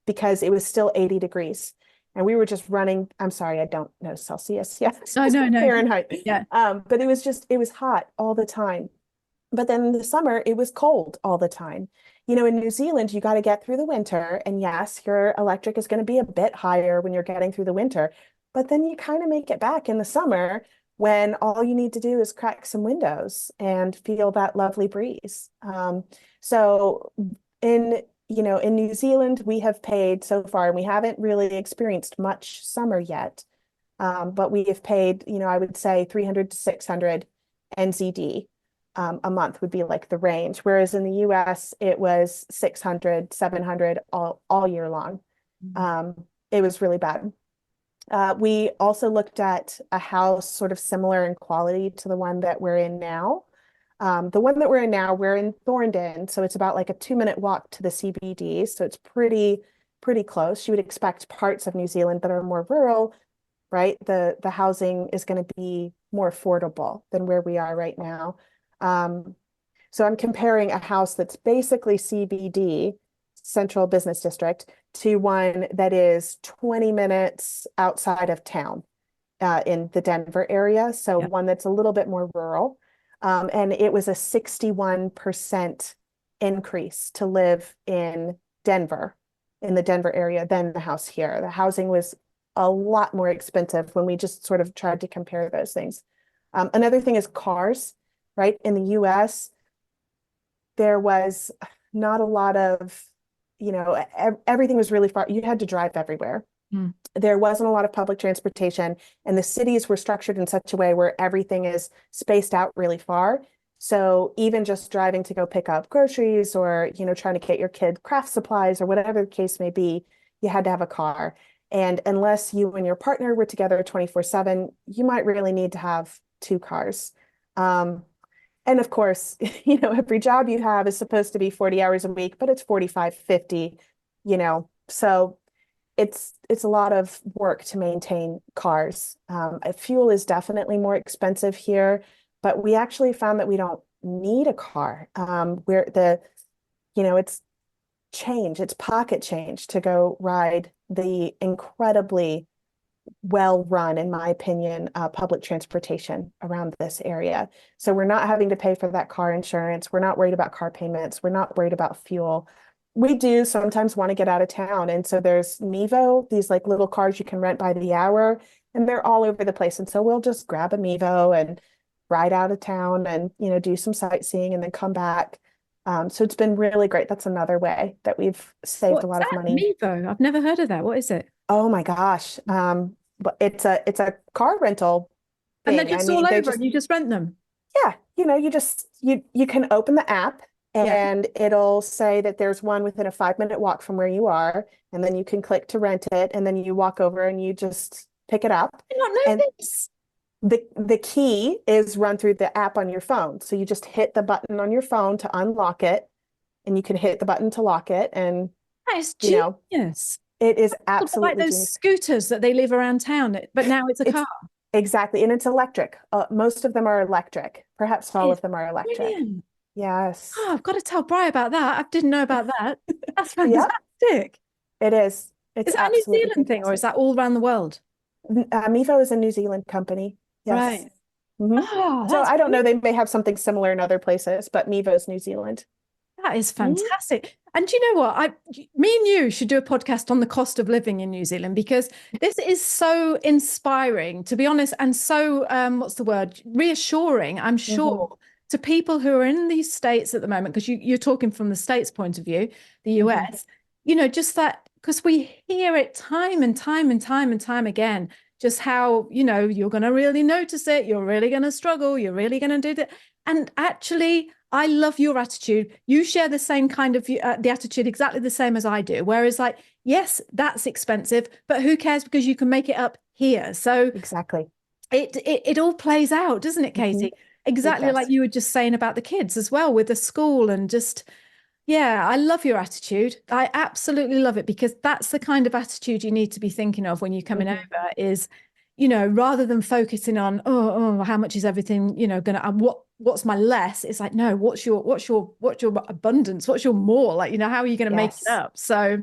Speaker 3: because it was still 80 degrees. And we were just running, I'm sorry, I don't know Celsius. Yeah,
Speaker 4: no.
Speaker 3: Fahrenheit.
Speaker 4: Yeah.
Speaker 3: But it was hot all the time. But then in the summer, it was cold all the time. In New Zealand, you got to get through the winter. And yes, your electric is going to be a bit higher when you're getting through the winter. But then you kind of make it back in the summer when all you need to do is crack some windows and feel that lovely breeze. So in New Zealand, we have paid so far, and we haven't really experienced much summer yet, but we have paid, I would say 300 to 600 NZD a month would be like the range. Whereas in the US, it was 600, 700 all year long. It was really bad. We also looked at a house sort of similar in quality to the one that we're in now. The one that we're in now, we're in Thorndon, so it's about like a 2-minute walk to the CBD. So it's pretty close. You would expect parts of New Zealand that are more rural, right? The housing is going to be more affordable than where we are right now. So I'm comparing a house that's basically CBD, Central Business District, to one that is 20 minutes outside of town in the Denver area. So one that's a little bit more rural. And it was a 61% increase to live in Denver, in the Denver area, than the house here. The housing was a lot more expensive when we just sort of tried to compare those things. Another thing is cars, right? In the US, there was not a lot of, everything was really far. You had to drive everywhere. There wasn't a lot of public transportation, and the cities were structured in such a way where everything is spaced out really far. So even just driving to go pick up groceries or, trying to get your kid craft supplies or whatever the case may be, you had to have a car. And unless you and your partner were together 24/7, you might really need to have 2 cars. And of course, every job you have is supposed to be 40 hours a week, but it's 45, 50, so it's a lot of work to maintain cars. Fuel is definitely more expensive here, but we actually found that we don't need a car. It's pocket change to go ride the incredibly well-run, in my opinion, public transportation around this area. So we're not having to pay for that car insurance. We're not worried about car payments. We're not worried about fuel. We do sometimes want to get out of town. And so there's Mevo, these like little cars you can rent by the hour, and they're all over the place. And so we'll just grab a Mevo and ride out of town and, do some sightseeing and then come back. So it's been really great. That's another way that we've saved a lot of money.
Speaker 4: Mevo? I've never heard of that. What is it?
Speaker 3: Oh my gosh. But it's a car rental thing.
Speaker 4: And they're just all over and you just rent them.
Speaker 3: Yeah. You can open the app and it'll say that there's one within a 5-minute walk from where you are. And then you can click to rent it. And then you walk over and you just pick it up.
Speaker 4: I don't know this.
Speaker 3: The key is run through the app on your phone. So you just hit the button on your phone to unlock it, and you can hit the button to lock it. And
Speaker 4: that is genius.
Speaker 3: It is absolutely
Speaker 4: like those scooters that they leave around town, but now it's a car.
Speaker 3: Exactly. And it's electric. Most of them are electric. Perhaps all of them are electric.
Speaker 4: Brilliant.
Speaker 3: Yes.
Speaker 4: Oh, I've got to tell Bri about that. I didn't know about that. That's fantastic.
Speaker 3: It is.
Speaker 4: Is that a New Zealand thing, or is that all around the world?
Speaker 3: Mevo is a New Zealand company. Yes.
Speaker 4: Right.
Speaker 3: Oh, so I don't know. They may have something similar in other places, but Mevo is New Zealand.
Speaker 4: That is fantastic. And do you know what? Me and you should do a podcast on the cost of living in New Zealand, because this is so inspiring, to be honest, and so, what's the word? Reassuring, I'm sure, to people who are in these states at the moment, because you're talking from the States point of view, the US, just that, because we hear it time and time and time and time again, just how, you're going to really notice it. You're really going to struggle. You're really going to do that. And actually, I love your attitude. You share the same kind of the attitude, exactly the same as I do. Whereas, like, yes, that's expensive, but who cares, because you can make it up here. So
Speaker 3: exactly,
Speaker 4: it all plays out, doesn't it, Katie? Exactly, like you were just saying about the kids as well, with the school and just. Yeah, I love your attitude. I absolutely love it, because that's the kind of attitude you need to be thinking of when you're coming over is, rather than focusing on, how much is everything, what's my less? It's like, no, what's your abundance? What's your more? Like, how are you going to make it up? So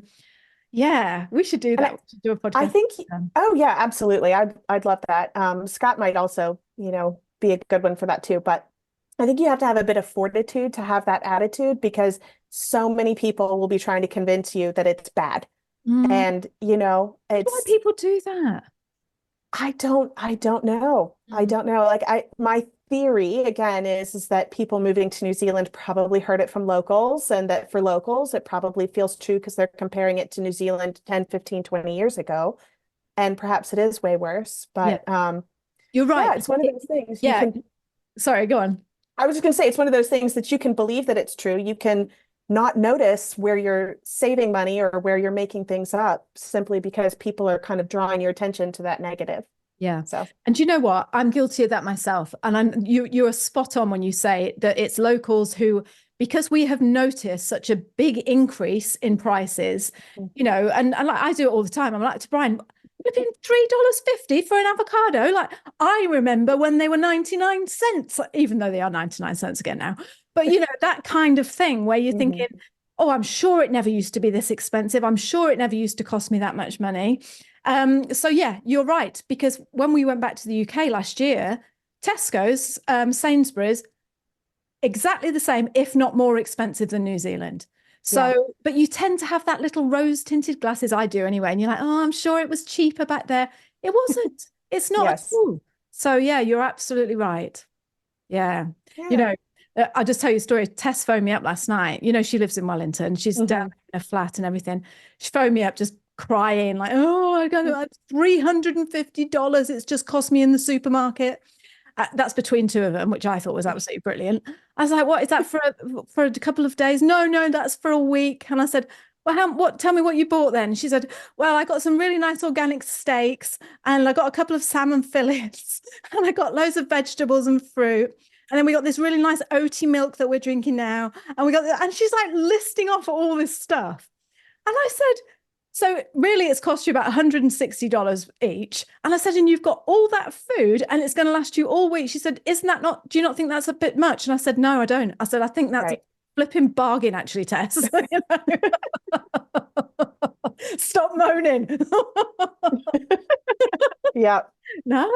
Speaker 4: yeah, we should do that. We should do a podcast.
Speaker 3: I think, oh yeah, absolutely. I'd love that. Scott might also, be a good one for that too, but I think you have to have a bit of fortitude to have that attitude, because so many people will be trying to convince you that it's bad. And, it's...
Speaker 4: Why do people do that?
Speaker 3: I don't know. I don't know. Like my theory again is that people moving to New Zealand probably heard it from locals, and that for locals, it probably feels true because they're comparing it to New Zealand 10, 15, 20 years ago. And perhaps it is way worse, but
Speaker 4: you're right.
Speaker 3: yeah, it's one of those things
Speaker 4: Sorry, go on.
Speaker 3: I was just going to say, it's one of those things that you can believe that it's true. You can not notice where you're saving money or where you're making things up simply because people are kind of drawing your attention to that negative.
Speaker 4: Yeah.
Speaker 3: So,
Speaker 4: and you know what? I'm guilty of that myself. And you are spot on when you say that it's locals who, because we have noticed such a big increase in prices, you know, and like I do it all the time. I'm like to Brian, flipping $3.50 for an avocado. Like I remember when they were 99 cents, even though they are 99 cents again now. But you know, that kind of thing where you're thinking, oh, I'm sure it never used to be this expensive. I'm sure it never used to cost me that much money. So yeah, you're right. Because when we went back to the UK last year, Tesco's, Sainsbury's, exactly the same, if not more expensive than New Zealand. So, but you tend to have that little rose tinted glasses. I do anyway. And you're like, oh, I'm sure it was cheaper back there. It wasn't. It's not at all. So yeah, you're absolutely right. Yeah. You know, I'll just tell you a story. Tess phoned me up last night. You know, she lives in Wellington. She's down in a flat and everything. She phoned me up just crying like, oh, I got $350. It's just cost me in the supermarket. That's between two of them, which I thought was absolutely brilliant. I was like, what is that for a couple of days? No, that's for a week. And I said, well, tell me what you bought then. She said, well, I got some really nice organic steaks and I got a couple of salmon fillets and I got loads of vegetables and fruit. And then we got this really nice oaty milk that we're drinking now. And she's like listing off all this stuff. And I said, so really it's cost you about $160 each. And I said, and you've got all that food and it's going to last you all week. She said, do you not think that's a bit much? And I said, no, I don't. I said, I think that's a flipping bargain actually, Tess. Stop moaning.
Speaker 3: Yeah.
Speaker 4: No.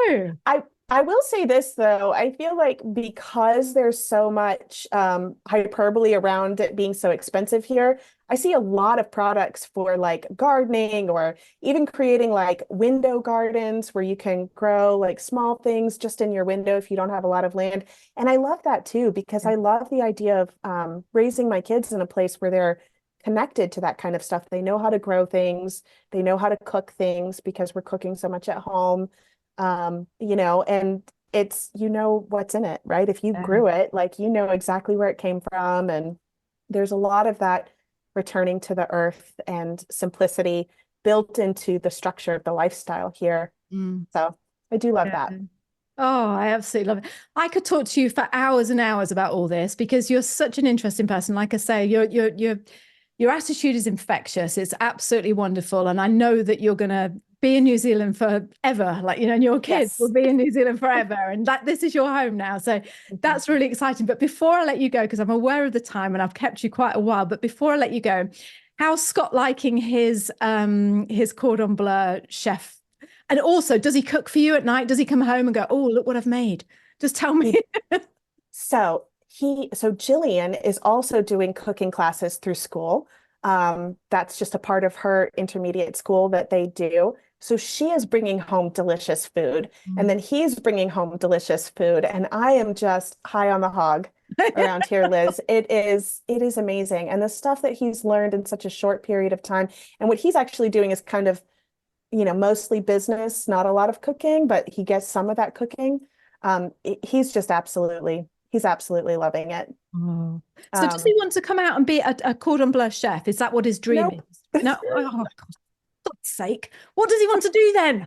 Speaker 3: I will say this though, I feel like because there's so much hyperbole around it being so expensive here, I see a lot of products for like gardening or even creating like window gardens where you can grow like small things just in your window if you don't have a lot of land. And I love that too, because I love the idea of raising my kids in a place where they're connected to that kind of stuff. They know how to grow things, they know how to cook things because we're cooking so much at home. You know, and it's, you know, what's in it, right? If you grew it, like, you know exactly where it came from. And there's a lot of that returning to the earth and simplicity built into the structure of the lifestyle here. So I do love that.
Speaker 4: Oh, I absolutely love it. I could talk to you for hours and hours about all this because you're such an interesting person. Like I say, your attitude is infectious. It's absolutely wonderful. And I know that you're going to be in New Zealand forever, like, you know, and your kids will be in New Zealand forever. And that this is your home now. So that's really exciting. But before I let you go, because I'm aware of the time and I've kept you quite a while, but before I let you go, how's Scott liking his cordon bleu chef? And also, does he cook for you at night? Does he come home and go, oh, look what I've made? Just tell me.
Speaker 3: So Jillian is also doing cooking classes through school. That's just a part of her intermediate school that they do. So she is bringing home delicious food, and then he's bringing home delicious food. And I am just high on the hog around here, Liz. It is amazing. And the stuff that he's learned in such a short period of time, and what he's actually doing is kind of, you know, mostly business, not a lot of cooking, but he gets some of that cooking. He's absolutely loving it.
Speaker 4: Oh. So does he want to come out and be a cordon bleu chef? Is that what his dream is? No. Oh, God. For God's sake. What does he want to do then?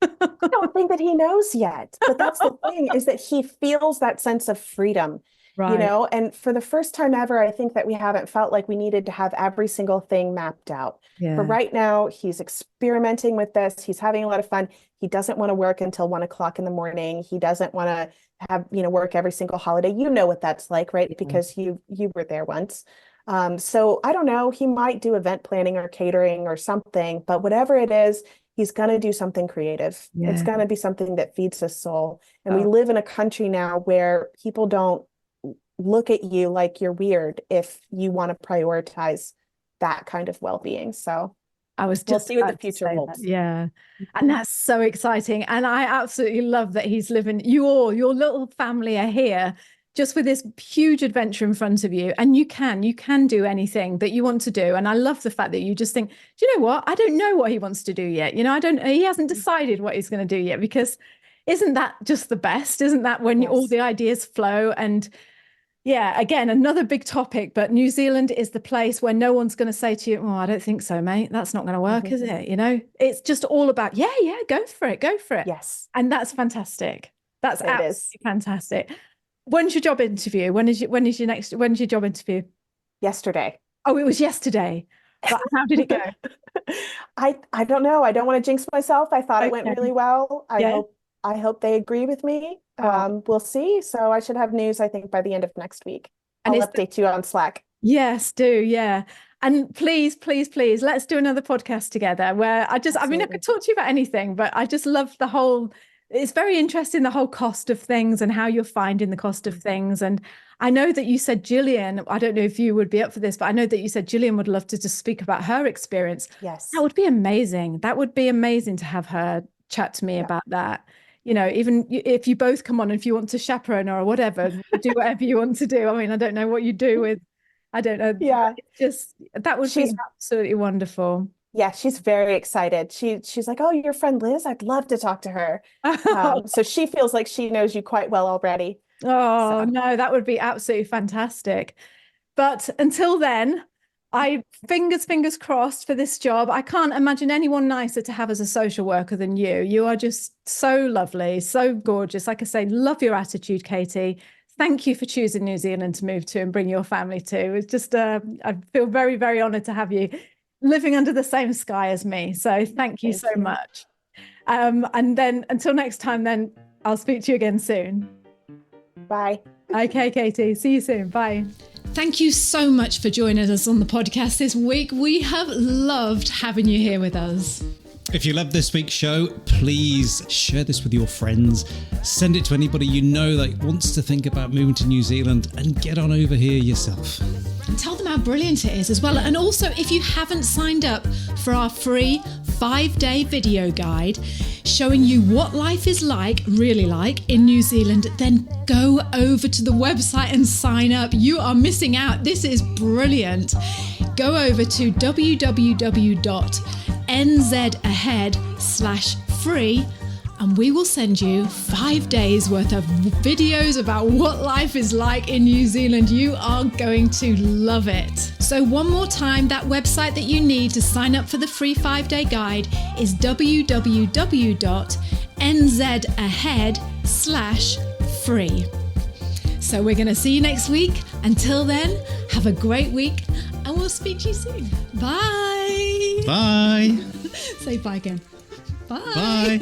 Speaker 3: I don't think that he knows yet. But that's the thing, is that he feels that sense of freedom. Right. You know, and for the first time ever, I think that we haven't felt like we needed to have every single thing mapped out. Yeah. But right now, he's experimenting with this. He's having a lot of fun. He doesn't want to work until 1 o'clock in the morning. He doesn't want to have, you know, work every single holiday. You know what that's like, right? Because you were there once. So I don't know, he might do event planning or catering or something, but whatever it is, he's going to do something creative. Yeah. It's going to be something that feeds his soul. And we live in a country now where people don't look at you like you're weird if you want to prioritize that kind of well-being. So
Speaker 4: I was
Speaker 3: We'll
Speaker 4: just
Speaker 3: see what the
Speaker 4: about to
Speaker 3: future
Speaker 4: say
Speaker 3: holds.
Speaker 4: that. Yeah. And that's so exciting. And I absolutely love that he's living, your little family are here just with this huge adventure in front of you. And you can do anything that you want to do. And I love the fact that you just think, do you know what? I don't know what he wants to do yet. You know, he hasn't decided what he's going to do yet, because isn't that just the best? Isn't that when all the ideas flow? And yeah, again, another big topic, but New Zealand is the place where no one's going to say to you, oh, I don't think so, mate. That's not going to work, is it? You know, it's just all about, yeah, go for it.
Speaker 3: Yes.
Speaker 4: And that's fantastic. That's absolutely fantastic. When's your job interview? When's your job interview?
Speaker 3: Yesterday.
Speaker 4: Oh, it was yesterday. But how did it go?
Speaker 3: I don't know. I don't want to jinx myself. I thought it went really well. I hope they agree with me. We'll see. So I should have news, I think, by the end of next week. I'll update you on Slack.
Speaker 4: Yes, do. Yeah. And please, let's do another podcast together where I could talk to you about anything, but I just love it's very interesting, the whole cost of things and how you're finding the cost of things. And I know that you said Gillian, I don't know if you would be up for this, but I know that you said Gillian would love to just speak about her experience.
Speaker 3: Yes.
Speaker 4: That would be amazing. That would be amazing to have her chat to me about that. You know, even if you both come on, if you want to chaperone her or whatever, do whatever you want to do. I mean, I don't know what you do with, I don't know.
Speaker 3: Yeah.
Speaker 4: That would be absolutely wonderful.
Speaker 3: Yeah, she's very excited. She's like, oh, your friend Liz, I'd love to talk to her. So she feels like she knows you quite well already.
Speaker 4: Oh, no, that would be absolutely fantastic. But until then, fingers crossed for this job. I can't imagine anyone nicer to have as a social worker than you. You are just so lovely, so gorgeous. Like I say, love your attitude, Katie. Thank you for choosing New Zealand to move to and bring your family to. It's just, I feel very, very honoured to have you living under the same sky as me. So thank you so much. And then until next time, then I'll speak to you again soon.
Speaker 3: Bye.
Speaker 4: Okay, Katie. See you soon. Bye. Thank you so much for joining us on the podcast this week. We have loved having you here with us.
Speaker 10: If you love this week's show, please share this with your friends. Send it to anybody you know that wants to think about moving to New Zealand, and get on over here yourself.
Speaker 4: And tell them how brilliant it is as well. And also, if you haven't signed up for our free 5-day video guide showing you what life is really like in New Zealand, then go over to the website and sign up. You are missing out. This is brilliant. Go over to www.nzahead/free and we will send you 5 days worth of videos about what life is like in New Zealand. You are going to love it. So one more time, that website that you need to sign up for the free 5-day guide is www.nzahead/free. So we're going to see you next week. Until then, have a great week and we'll speak to you soon. Bye.
Speaker 10: Bye.
Speaker 4: Say bye again. Bye.
Speaker 10: Bye.